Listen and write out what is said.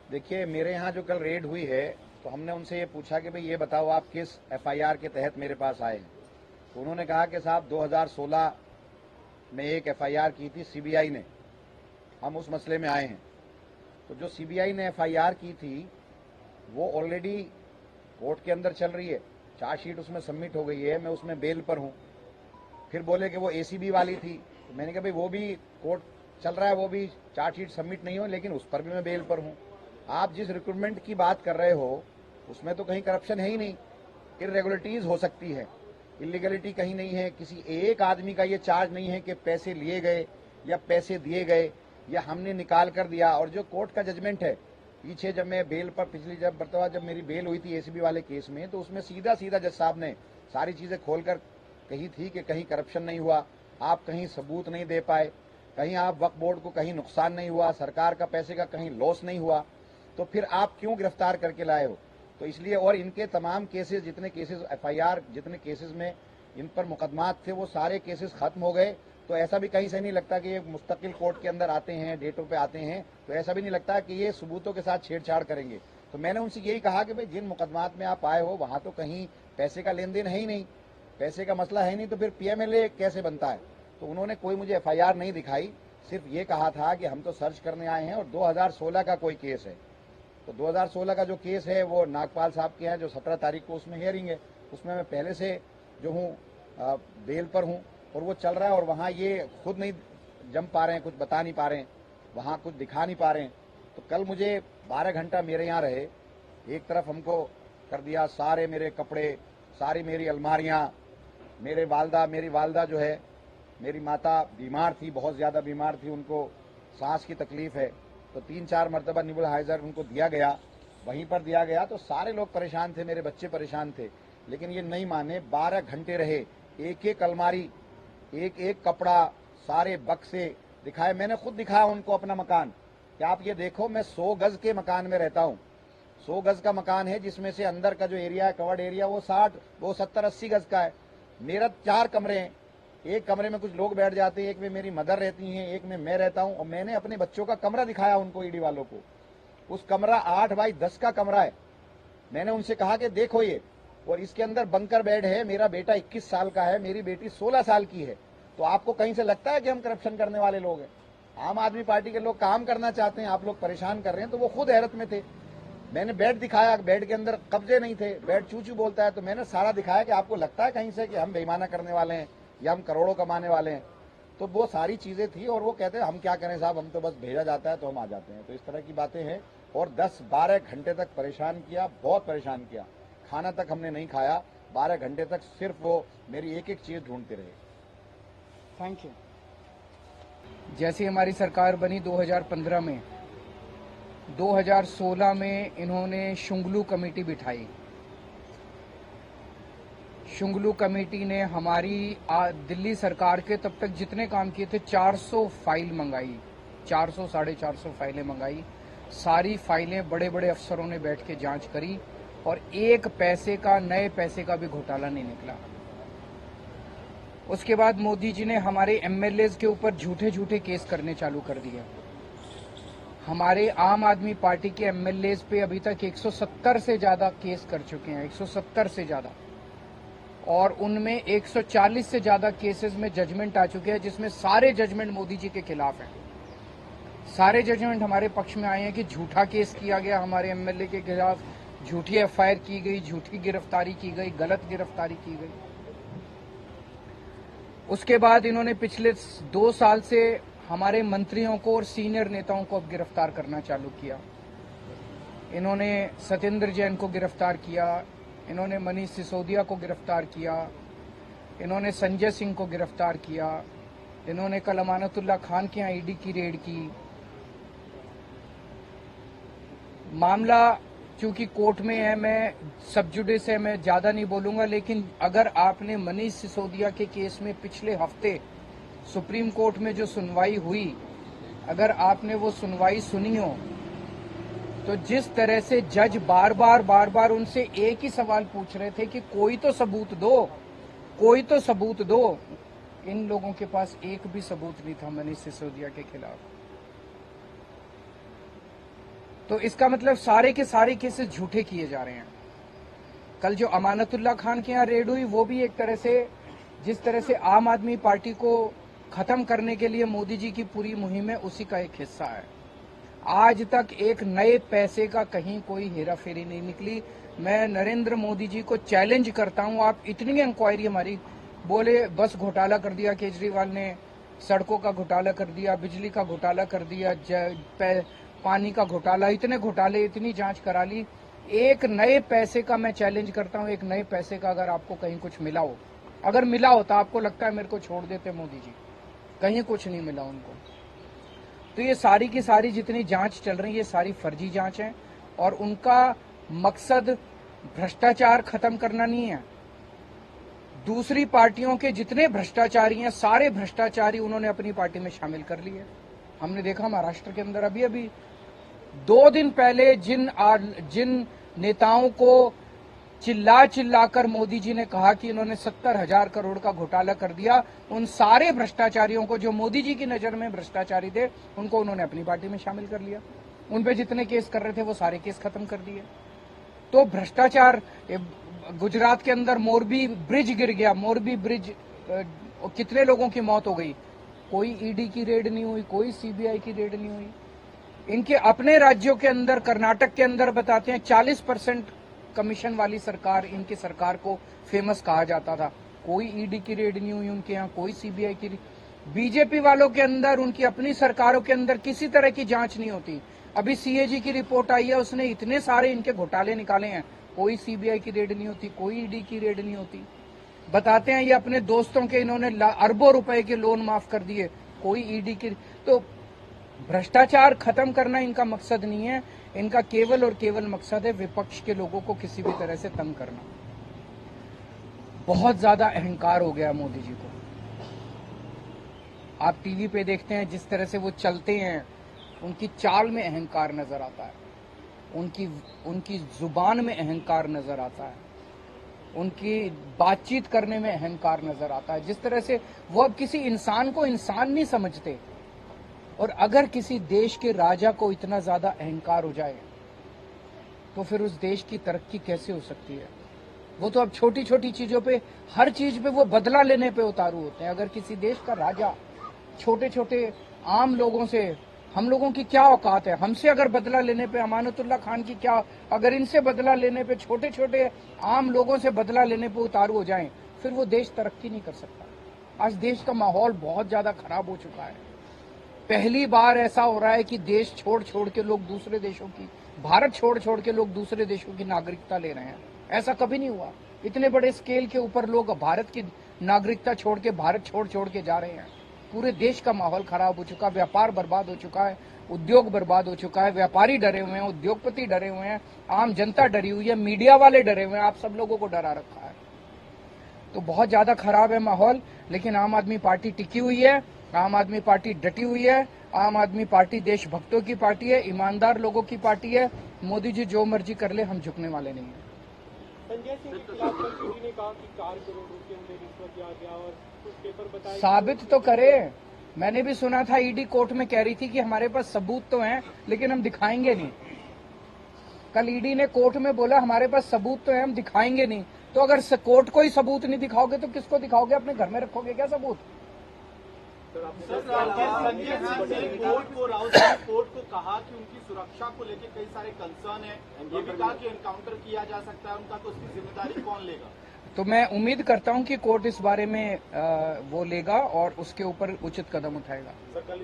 देखिए, मेरे यहाँ जो कल रेड हुई है तो हमने उनसे ये पूछा कि भाई ये बताओ आप किस एफआईआर के तहत मेरे पास आए हैं। तो उन्होंने कहा कि साहब 2016 में एक एफआईआर की थी सीबीआई ने, हम उस मसले में आए हैं। तो जो सीबीआई ने एफआईआर की थी वो ऑलरेडी कोर्ट के अंदर चल रही है, चार्जशीट उसमें सबमिट हो गई है, मैं उसमें बेल पर हूँ। फिर बोले कि वो एसीबी वाली थी, तो मैंने कहा भाई वो भी कोर्ट चल रहा है, वो भी चार्जशीट सबमिट नहीं हो, लेकिन उस पर भी मैं बेल पर हूँ। आप जिस रिक्रूटमेंट की बात कर रहे हो उसमें तो कहीं करप्शन है ही नहीं। इरेगुलरिटीज हो सकती है, इलीगलिटी कहीं नहीं है। किसी एक आदमी का ये चार्ज नहीं है कि पैसे लिए गए या पैसे दिए गए या हमने निकाल कर दिया। और जो कोर्ट का जजमेंट है, पीछे जब मैं बेल पर पिछली जब मेरी बेल हुई थी एसीबी वाले केस में, तो उसमें सीधा सीधा जज साहब ने सारी चीजें खोलकर कही थी कि कहीं करप्शन नहीं हुआ, आप कहीं सबूत नहीं दे पाए, कहीं आप वक्फ बोर्ड को कहीं नुकसान नहीं हुआ, सरकार का पैसे का कहीं लॉस नहीं हुआ, तो फिर आप क्यों गिरफ्तार करके लाए हो। तो इसलिए, और इनके तमाम केसेस, जितने केसेस एफआईआर, जितने केसेस में इन पर मुकदमात थे, वो सारे केसेस खत्म हो गए। तो ऐसा भी कहीं से नहीं लगता कि ये मुस्तकिल कोर्ट के अंदर आते हैं, डेटों पे आते हैं, तो ऐसा भी नहीं लगता कि ये सबूतों के साथ छेड़छाड़ करेंगे। तो मैंने उनसे यही कहा कि भाई जिन मुकदमात में आप आए हो वहां तो कहीं पैसे का लेन देन है ही नहीं, पैसे का मसला है नहीं, तो फिर पीएमएलए कैसे बनता है। तो उन्होंने कोई मुझे एफआईआर नहीं दिखाई, सिर्फ ये कहा था कि हम तो सर्च करने आए हैं और 2016 का कोई केस है। तो 2016 का जो केस है वो नागपाल साहब के हैं, जो 17 तारीख को उसमें हियरिंग है, उसमें मैं पहले से जो हूँ बेल पर हूँ और वो चल रहा है। और वहाँ ये खुद नहीं जम पा रहे हैं, कुछ बता नहीं पा रहे हैं, वहाँ कुछ दिखा नहीं पा रहे हैं। तो कल मुझे 12 घंटा मेरे यहाँ रहे, एक तरफ हमको कर दिया, सारे मेरे कपड़े, सारी मेरी अलमारियाँ, मेरी वालदा जो है, मेरी माता बीमार थी, बहुत ज़्यादा बीमार थी, उनको सांस की तकलीफ है, तो 3-4 मरतबा निबुलाइजर उनको दिया गया, वहीं पर दिया गया। तो सारे लोग परेशान थे, मेरे बच्चे परेशान थे, लेकिन ये नहीं माने। 12 घंटे रहे, एक एक अलमारी, एक एक कपड़ा, सारे बक्से दिखाए। मैंने खुद दिखाया उनको अपना मकान कि आप ये देखो, मैं 100 गज के मकान में रहता हूँ। 100 गज का मकान है, जिसमें से अंदर का जो एरिया है, कवर्ड एरिया, वो 70-80 गज का है। मेरा 4 कमरे हैं, एक कमरे में कुछ लोग बैठ जाते हैं, एक में मेरी मदर रहती हैं, एक में मैं रहता हूं। और मैंने अपने बच्चों का कमरा दिखाया उनको, ईडी वालों को। उस कमरा 8 बाई 10 का कमरा है। मैंने उनसे कहा कि देखो ये, और इसके अंदर बंकर बेड है। मेरा बेटा 21 साल का है, मेरी बेटी 16 साल की है। तो आपको कहीं से लगता है कि हम करप्शन करने वाले लोग हैं? आम आदमी पार्टी के लोग काम करना चाहते हैं, आप लोग परेशान कर रहे हैं। तो वो खुद हैरत में थे। मैंने बेड दिखाया, बेड के अंदर कब्जे नहीं थे, बेड चू चू बोलता है। तो मैंने सारा दिखाया कि आपको लगता है कहीं से कि हम बेईमाना करने वाले हैं या हम करोड़ों कमाने वाले हैं। तो वो सारी चीजें थी, और वो कहते हैं हम क्या करें साहब, हम तो बस भेजा जाता है तो हम आ जाते हैं। तो इस तरह की बातें हैं। और 10-12 घंटे तक परेशान किया, बहुत परेशान किया, खाना तक हमने नहीं खाया। 12 घंटे तक सिर्फ वो मेरी एक एक चीज ढूंढते रहे। Thank you. जैसे हमारी सरकार बनी 2015 में, 2016 में इन्होंने शुंगलू कमेटी बिठाई। शुंगलू कमेटी ने हमारी दिल्ली सरकार के तब तक जितने काम किए थे 400 फाइल मंगाई, 400-450 फाइलें मंगाई। सारी फाइलें बड़े बड़े अफसरों ने बैठ के जांच करी और एक पैसे का, नए पैसे का भी घोटाला नहीं निकला। उसके बाद मोदी जी ने हमारे एमएलए के ऊपर झूठे झूठे केस करने चालू कर दिए। हमारे आम आदमी पार्टी के एमएलए पे अभी तक 170 से ज्यादा केस कर चुके हैं, 170 से ज्यादा, और उनमें 140 से ज्यादा केसेस में जजमेंट आ चुके हैं, जिसमें सारे जजमेंट मोदी जी के खिलाफ हैं। सारे जजमेंट हमारे पक्ष में आए हैं कि झूठा केस किया गया हमारे एमएलए के खिलाफ, झूठी एफआईआर की गई, झूठी गिरफ्तारी की गई, गलत गिरफ्तारी की गई। उसके बाद इन्होंने पिछले 2 साल से हमारे मंत्रियों को और सीनियर नेताओं को अब गिरफ्तार करना चालू किया। इन्होंने सत्येंद्र जैन को गिरफ्तार किया, इन्होंने मनीष सिसोदिया को गिरफ्तार किया, इन्होंने संजय सिंह को गिरफ्तार किया, इन्होंने कल अमानतुल्लाह खान के यहाँ ईडी की रेड की। मामला चूंकि कोर्ट में है, मैं सब जुडिस है, मैं ज्यादा नहीं बोलूंगा, लेकिन अगर आपने मनीष सिसोदिया के केस में पिछले हफ्ते सुप्रीम कोर्ट में जो सुनवाई हुई, अगर आपने वो सुनवाई सुनी हो, तो जिस तरह से जज बार बार उनसे एक ही सवाल पूछ रहे थे कि कोई तो सबूत दो, कोई तो सबूत दो, इन लोगों के पास एक भी सबूत नहीं था मनीष सिसोदिया के खिलाफ। तो इसका मतलब सारे के सारे केसेस झूठे किए जा रहे हैं। कल जो अमानतुल्लाह खान के यहाँ रेड हुई वो भी एक तरह से, जिस तरह से आम आदमी पार्टी को खत्म करने के लिए मोदी जी की पूरी मुहिम है, उसी का एक हिस्सा है। आज तक एक नए पैसे का कहीं कोई हेराफेरी नहीं निकली। मैं नरेंद्र मोदी जी को चैलेंज करता हूं, आप इतनी इंक्वायरी हमारी, बोले बस घोटाला कर दिया केजरीवाल ने, सड़कों का घोटाला कर दिया, बिजली का घोटाला कर दिया, पानी का घोटाला, इतने घोटाले, इतनी जांच करा ली। एक नए पैसे का मैं चैलेंज करता हूं, एक नए पैसे का अगर आपको कहीं कुछ मिला हो, अगर मिला हो तो आपको लगता है मेरे को छोड़ देते मोदी जी, कहीं कुछ नहीं मिला उनको। तो ये सारी की सारी जितनी जांच चल रही है, ये सारी फर्जी जांच है और उनका मकसद भ्रष्टाचार खत्म करना नहीं है। दूसरी पार्टियों के जितने भ्रष्टाचारी हैं, सारे भ्रष्टाचारी उन्होंने अपनी पार्टी में शामिल कर लिए। हमने देखा महाराष्ट्र के अंदर अभी 2 दिन पहले जिन नेताओं को चिल्लाकर मोदी जी ने कहा कि इन्होंने 70,000 करोड़ का घोटाला कर दिया, उन सारे भ्रष्टाचारियों को, जो मोदी जी की नजर में भ्रष्टाचारी थे, उनको उन्होंने अपनी पार्टी में शामिल कर लिया। उन पे जितने केस कर रहे थे वो सारे केस खत्म कर दिए। तो भ्रष्टाचार, गुजरात के अंदर मोरबी ब्रिज गिर गया, मोरबी ब्रिज, कितने लोगों की मौत हो गई, कोई ईडी की रेड नहीं हुई, कोई सीबीआई की रेड नहीं हुई। इनके अपने राज्यों के अंदर, कर्नाटक के अंदर बताते हैं 40% कमीशन वाली सरकार, इनकी सरकार को फेमस कहा जाता था, कोई ईडी की रेड नहीं हुई उनके यहाँ, कोई सीबीआई की। बीजेपी वालों के अंदर, उनकी अपनी सरकारों के अंदर किसी तरह की जांच नहीं होती। अभी सीएजी की रिपोर्ट आई है, उसने इतने सारे इनके घोटाले निकाले हैं, कोई सीबीआई की रेड नहीं होती, कोई ईडी की रेड नहीं होती। बताते हैं ये अपने दोस्तों के इन्होंने अरबों रुपए के लोन माफ कर दिए, कोई ईडी की। तो भ्रष्टाचार खत्म करना इनका मकसद नहीं है, इनका केवल और केवल मकसद है विपक्ष के लोगों को किसी भी तरह से तंग करना। बहुत ज्यादा अहंकार हो गया मोदी जी को। आप टीवी पे देखते हैं जिस तरह से वो चलते हैं, उनकी चाल में अहंकार नजर आता है, उनकी जुबान में अहंकार नजर आता है, उनकी बातचीत करने में अहंकार नजर आता है। जिस तरह से वो अब किसी इंसान को इंसान नहीं समझते। और अगर किसी देश के राजा को इतना ज्यादा अहंकार हो जाए तो फिर उस देश की तरक्की कैसे हो सकती है। वो तो अब छोटी छोटी चीजों पे, हर चीज पे वो बदला लेने पे उतारू होते हैं। अगर किसी देश का राजा छोटे छोटे आम लोगों से, हम लोगों की क्या औकात है, हमसे अगर बदला लेने पे, अमानतुल्लाह खान की क्या, अगर इनसे बदला लेने पे, छोटे छोटे आम लोगों से बदला लेने पे उतारू हो जाएं, फिर वो देश तरक्की नहीं कर सकता। आज देश का माहौल बहुत ज्यादा खराब हो चुका है। पहली बार ऐसा हो रहा है कि देश छोड़ छोड़ के लोग दूसरे देशों की, भारत छोड़ छोड़ के लोग दूसरे देशों की नागरिकता ले रहे हैं। ऐसा कभी नहीं हुआ। इतने बड़े स्केल के ऊपर लोग भारत की नागरिकता छोड़ के, भारत छोड़ के जा रहे हैं। पूरे देश का माहौल खराब हो चुका, व्यापार बर्बाद हो चुका है, उद्योग बर्बाद हो चुका है, व्यापारी डरे हुए हैं, उद्योगपति डरे हुए हैं, आम जनता डरी हुई है, मीडिया वाले डरे हुए हैं, आप सब लोगों को डरा रखा है। तो बहुत ज्यादा खराब है माहौल। लेकिन आम आदमी पार्टी टिकी हुई है, आम आदमी पार्टी डटी हुई है। आम आदमी पार्टी देशभक्तों की पार्टी है, ईमानदार लोगों की पार्टी है। मोदी जी जो मर्जी कर ले, हम झुकने वाले नहीं है। संजय सिंह के खिलाफ ईडी ने कहा कि 4 करोड़ रुपए उन्हें रिश्वत दिया गया और कुछ पेपर बताए। साबित तो करे। मैंने भी सुना था ईडी कोर्ट में कह रही थी कि हमारे पास सबूत तो हैं लेकिन हम दिखाएंगे नहीं। कल ईडी ने कोर्ट में बोला हमारे पास सबूत तो है, हम दिखाएंगे नहीं। तो अगर कोर्ट को ही सबूत नहीं दिखाओगे तो किसको दिखाओगे? अपने घर में रखोगे क्या सबूत? संजय सिंह कोर्ट को कहा कि उनकी सुरक्षा को लेकर कई सारे कंसर्न है, ये भी कहा कि एनकाउंटर किया जा सकता है उनका, तो उसकी जिम्मेदारी कौन लेगा? तो मैं उम्मीद करता हूं कि कोर्ट इस बारे में वो लेगा और उसके ऊपर उचित कदम उठाएगा। सर कल